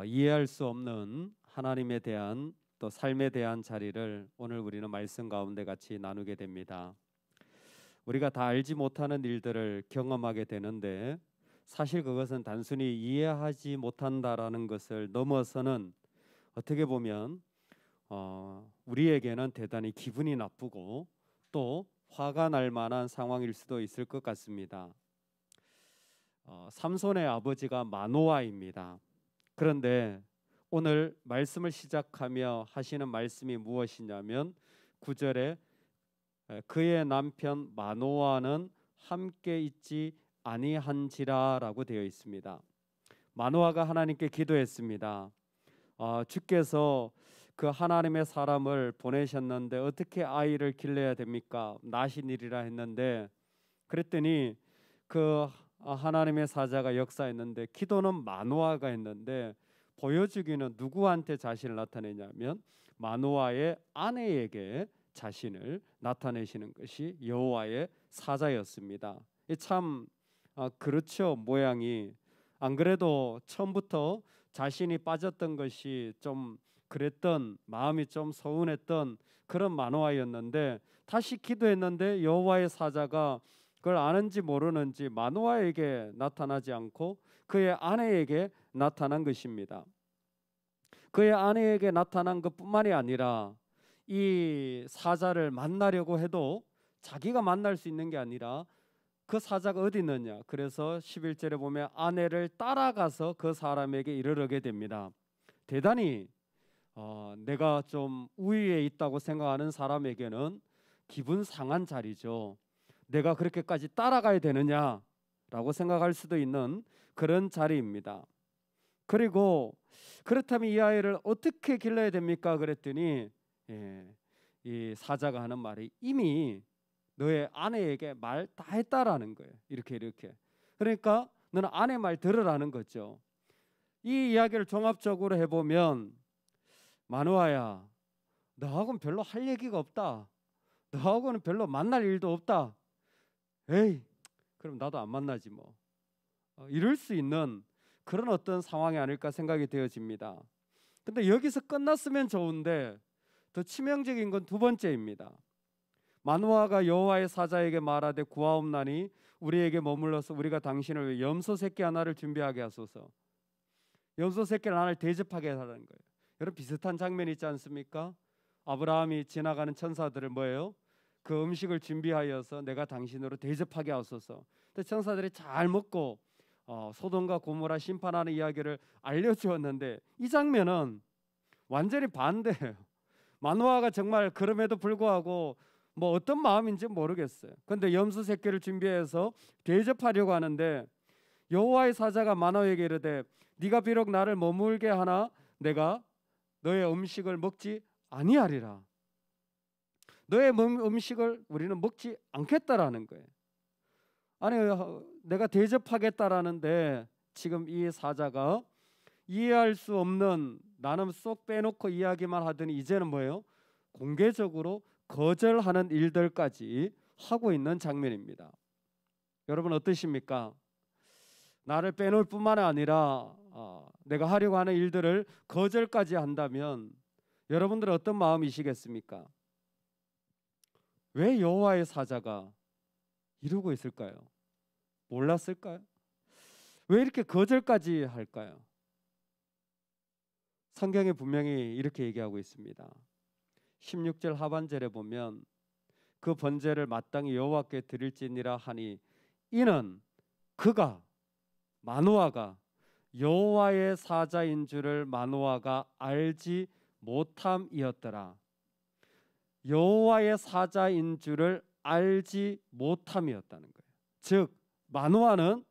이해할 수 없는 하나님에 대한 또 삶에 대한 자리를 오늘 우리는 말씀 가운데 같이 나누게 됩니다. 우리가 다 알지 못하는 일들을 경험하게 되는데 사실 그것은 단순히 이해하지 못한다라는 것을 넘어서는 어떻게 보면 우리에게는 대단히 기분이 나쁘고 또 화가 날 만한 상황일 수도 있을 것 같습니다. 삼손의 아버지가 마노아입니다. 그런데 오늘 말씀을 시작하며 하시는 말씀이 무엇이냐면 9절에 그의 남편 마노아는 함께 있지 아니한지라라고 되어 있습니다. 마노아가 하나님께 기도했습니다. 주께서 그 하나님의 사람을 보내셨는데 어떻게 아이를 길러야 됩니까? 나신일이라 했는데 그랬더니 그 하나님의 사자가 역사했는데 기도는 마노아가 했는데 보여주기는 누구한테 자신을 나타내냐면 마노아의 아내에게 자신을 나타내시는 것이 여호와의 사자였습니다. 참 그렇죠. 모양이 안 그래도 처음부터 자신이 빠졌던 것이 좀 그랬던 마음이 좀 서운했던 그런 마노아였는데 다시 기도했는데 여호와의 사자가 그걸 아는지 모르는지 마노아에게 나타나지 않고 그의 아내에게 나타난 것입니다. 그의 아내에게 나타난 것뿐만이 아니라 이 사자를 만나려고 해도 자기가 만날 수 있는 게 아니라 그 사자가 어디 있느냐. 그래서 11절에 보면 아내를 따라가서 그 사람에게 이르게 됩니다. 대단히 내가 좀 우위에 있다고 생각하는 사람에게는 기분 상한 자리죠. 내가 그렇게까지 따라가야 되느냐라고 생각할 수도 있는 그런 자리입니다. 그리고 그렇다면 이 아이를 어떻게 길러야 됩니까? 그랬더니 이 사자가 하는 말이 이미 너의 아내에게 말 다 했다라는 거예요. 이렇게 그러니까 너는 아내 말 들으라는 거죠. 이 이야기를 종합적으로 해보면 마노아야, 너하고는 별로 할 얘기가 없다. 너하고는 별로 만날 일도 없다. 에이, 그럼 나도 안 만나지 뭐. 이럴 수 있는 그런 어떤 상황이 아닐까 생각이 되어집니다. 근데 여기서 끝났으면 좋은데 더 치명적인 건 두 번째입니다. 마노아가 여호와의 사자에게 말하되 구하옵나니 우리에게 머물러서 우리가 당신을 위해 염소 새끼 하나를 준비하게 하소서. 염소 새끼를 하나를 대접하게 하라는 거예요. 여러분 비슷한 장면이 있지 않습니까? 아브라함이 지나가는 천사들을 뭐예요? 그 음식을 준비하여서 내가 당신으로 대접하게 하소서. 근데 천사들이 잘 먹고 소돔과 고모라 심판하는 이야기를 알려주었는데 이 장면은 완전히 반대예요. 마노아가 정말 그럼에도 불구하고 뭐 어떤 마음인지 모르겠어요. 그런데 염소 새끼를 준비해서 대접하려고 하는데 여호와의 사자가 마노아에게 이르되 네가 비록 나를 머물게 하나 내가 너의 음식을 먹지 아니하리라. 너의 음식을 우리는 먹지 않겠다라는 거예요. 아니 내가 대접하겠다라는데 지금 이 사자가 이해할 수 없는 나는 쏙 빼놓고 이야기만 하더니 이제는 뭐예요? 공개적으로 거절하는 일들까지 하고 있는 장면입니다. 여러분 어떠십니까? 나를 빼놓을 뿐만 아니라 내가 하려고 하는 일들을 거절까지 한다면 여러분들은 어떤 마음이시겠습니까? 왜 여호와의 사자가 이러고 있을까요? 몰랐을까요? 왜 이렇게 거절까지 할까요? 성경에 분명히 이렇게 얘기하고 있습니다. 16절 하반절에 보면 그 번제를 마땅히 여호와께 드릴지니라 하니 이는 그가 마노아가 여호와의 사자인 줄을 마노아가 알지 못함이었더라. 여호와의 사자인 줄을 알지 못함이었다는 거예요. 즉 마노아는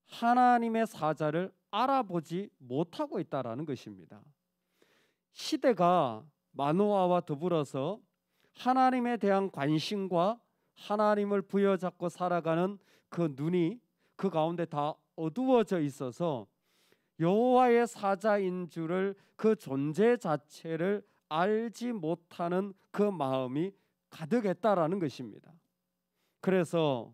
하나님의 사자를 알아보지 못하고 있다라는 것입니다. 시대가 마노아와 더불어서 하나님에 대한 관심과 하나님을 부여잡고 살아가는 그 눈이 그 가운데 다 어두워져 있어서 여호와의 사자인 줄을 그 존재 자체를 알지 못하는 그 마음이 가득했다라는 것입니다. 그래서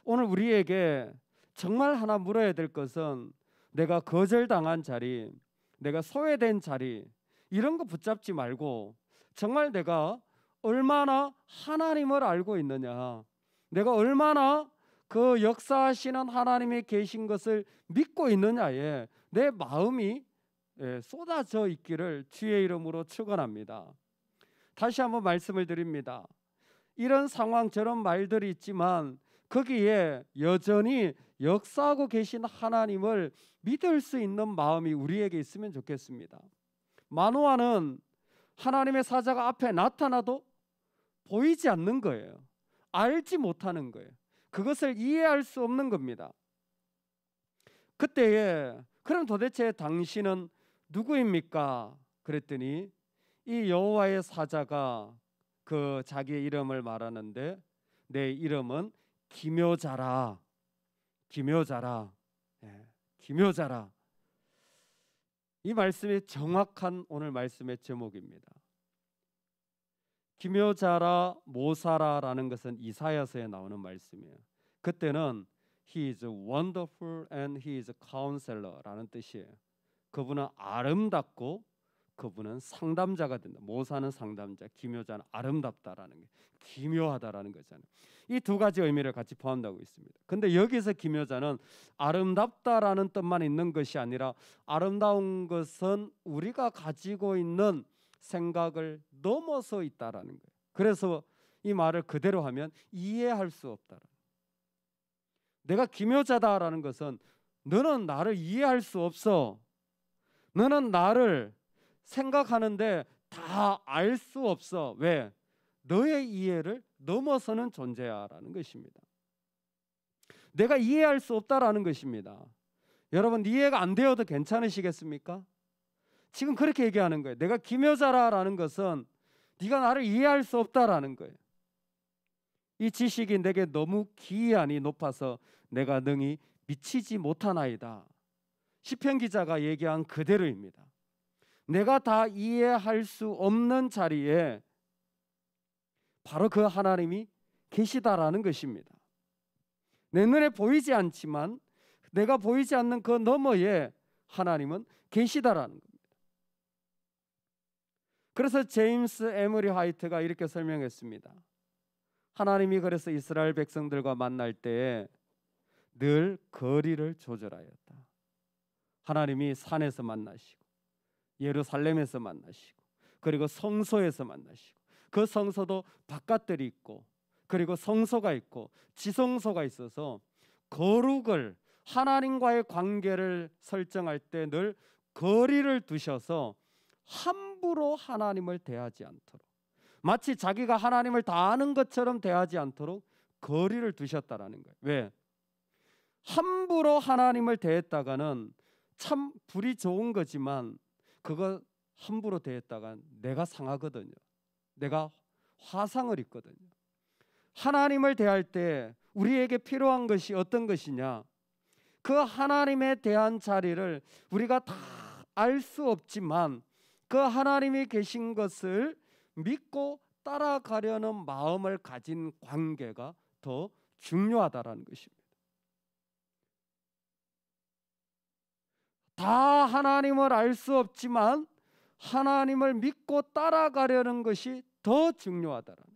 오늘 우리에게 정말 하나 물어야 될 것은 내가 거절당한 자리, 내가 소외된 자리, 이런 거 붙잡지 말고 정말 내가 얼마나 하나님을 알고 있느냐, 내가 얼마나 그 역사하시는 하나님이 계신 것을 믿고 있느냐에 내 마음이 쏟아져 있기를 주의 이름으로 축원합니다. 다시 한번 말씀을 드립니다. 이런 상황, 저런 말들이 있지만 거기에 여전히 역사하고 계신 하나님을 믿을 수 있는 마음이 우리에게 있으면 좋겠습니다. 마노아는 하나님의 사자가 앞에 나타나도 보이지 않는 거예요. 알지 못하는 거예요. 그것을 이해할 수 없는 겁니다. 그때에 그럼 도대체 당신은 누구입니까? 그랬더니 이 여호와의 사자가 그 자기의 이름을 말하는데, 내 이름은 기묘자라, 기묘자라, 기묘자라. 이 말씀이 정확한 오늘 말씀의 제목입니다. 기묘자라 모사라라는 것은 이사야서에 나오는 말씀이에요. 그때는 He is wonderful and He is counselor라는 뜻이에요. 그분은 아름답고 그분은 상담자가 된다. 모사는 상담자, 기묘자는 아름답다라는 게, 기묘하다라는 거잖아요. 이 두 가지 의미를 같이 포함하고 있습니다. 근데 여기서 기묘자는 아름답다라는 뜻만 있는 것이 아니라 아름다운 것은 우리가 가지고 있는 생각을 넘어서 있다라는 거예요. 그래서 이 말을 그대로 하면 이해할 수 없다라는 거예요. 내가 기묘자다라는 것은 너는 나를 이해할 수 없어. 너는 나를 생각하는데 다 알 수 없어. 왜? 너의 이해를 넘어서는 존재야라는 것입니다. 내가 이해할 수 없다라는 것입니다. 여러분, 이해가 안 되어도 괜찮으시겠습니까? 지금 그렇게 얘기하는 거예요. 내가 기묘자라는 것은 네가 나를 이해할 수 없다라는 거예요. 이 지식이 내게 너무 기이하니 높아서 내가 능히 미치지 못하나이다. 시편 기자가 얘기한 그대로입니다. 내가 다 이해할 수 없는 자리에 바로 그 하나님이 계시다라는 것입니다. 내 눈에 보이지 않지만 내가 보이지 않는 그 너머에 하나님은 계시다라는 겁니다. 그래서 제임스 에머리 화이트가 이렇게 설명했습니다. 하나님이 그래서 이스라엘 백성들과 만날 때에 늘 거리를 조절하였다. 하나님이 산에서 만나시고 예루살렘에서 만나시고 그리고 성소에서 만나시고, 그 성소도 바깥들이 있고 그리고 성소가 있고 지성소가 있어서 거룩을, 하나님과의 관계를 설정할 때 늘 거리를 두셔서 함부로 하나님을 대하지 않도록, 마치 자기가 하나님을 다 아는 것처럼 대하지 않도록 거리를 두셨다라는 거예요. 왜? 함부로 하나님을 대했다가는 참 불이 좋은 거지만 그거 함부로 대했다가 내가 상하거든요. 내가 화상을 입거든요. 하나님을 대할 때 우리에게 필요한 것이 어떤 것이냐? 그 하나님에 대한 자리를 우리가 다 알 수 없지만 그 하나님이 계신 것을 믿고 따라가려는 마음을 가진 관계가 더 중요하다라는 것입니다. 다 하나님을 알 수 없지만 하나님을 믿고 따라가려는 것이 더 중요하다라는.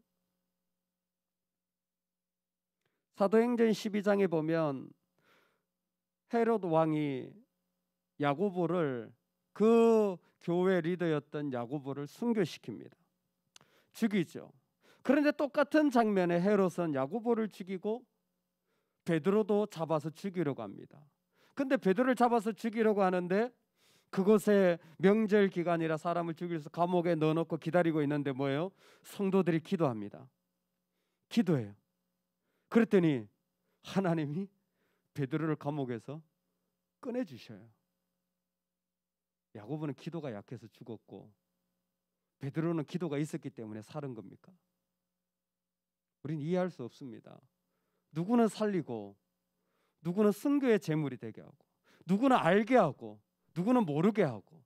사도행전 12장에 보면 헤롯 왕이 야고보를, 그 교회 리더였던 야고보를 순교시킵니다. 죽이죠. 그런데 똑같은 장면에 헤롯은 야고보를 죽이고 베드로도 잡아서 죽이려고 합니다. 근데 베드로를 잡아서 죽이려고 하는데 그곳에 명절 기간이라 사람을 죽일 수 감옥에 넣어놓고 기다리고 있는데 뭐예요? 성도들이 기도합니다. 기도해요. 그랬더니 하나님이 베드로를 감옥에서 꺼내주셔요. 야고보는 기도가 약해서 죽었고 베드로는 기도가 있었기 때문에 살은 겁니까? 우린 이해할 수 없습니다. 누구는 살리고 누구는 순교의 제물이 되게 하고 누구는 알게 하고 누구는 모르게 하고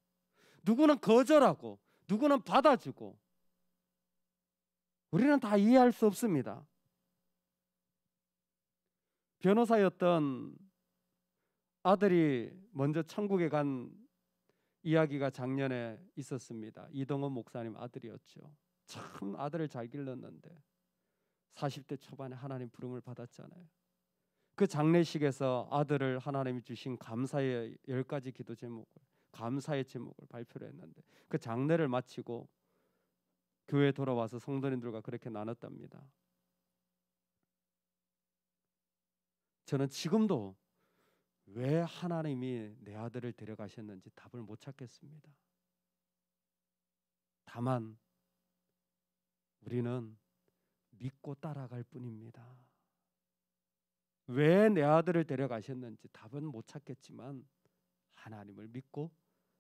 누구는 거절하고 누구는 받아주고 우리는 다 이해할 수 없습니다. 변호사였던 아들이 먼저 천국에 간 이야기가 작년에 있었습니다. 이동원 목사님 아들이었죠. 참 아들을 잘 길렀는데 40대 초반에 하나님 부름을 받았잖아요. 그 장례식에서 아들을 하나님이 주신 감사의 10가지 기도 제목을, 감사의 제목을 발표를 했는데, 그 장례를 마치고 교회에 돌아와서 성도님들과 그렇게 나눴답니다. 저는 지금도 왜 하나님이 내 아들을 데려가셨는지 답을 못 찾겠습니다. 다만 우리는 믿고 따라갈 뿐입니다. 왜 내 아들을 데려가셨는지 답은 못 찾겠지만 하나님을 믿고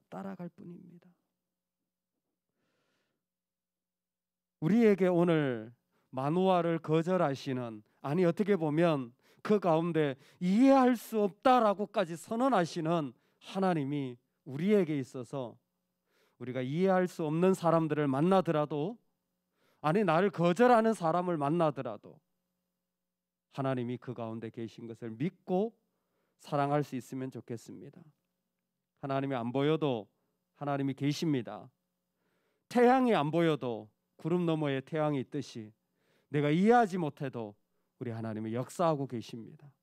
따라갈 뿐입니다. 우리에게 오늘 만우아를 거절하시는, 아니 어떻게 보면 그 가운데 이해할 수 없다라고까지 선언하시는 하나님이 우리에게 있어서 우리가 이해할 수 없는 사람들을 만나더라도, 아니 나를 거절하는 사람을 만나더라도 하나님이 그 가운데 계신 것을 믿고 사랑할 수 있으면 좋겠습니다. 하나님이 안 보여도 하나님이 계십니다. 태양이 안 보여도 구름 너머에 태양이 있듯이 내가 이해하지 못해도 우리 하나님이 역사하고 계십니다.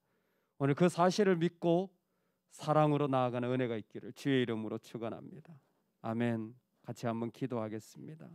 오늘 그 사실을 믿고 사랑으로 나아가는 은혜가 있기를 주의 이름으로 축원합니다. 아멘. 같이 한번 기도하겠습니다.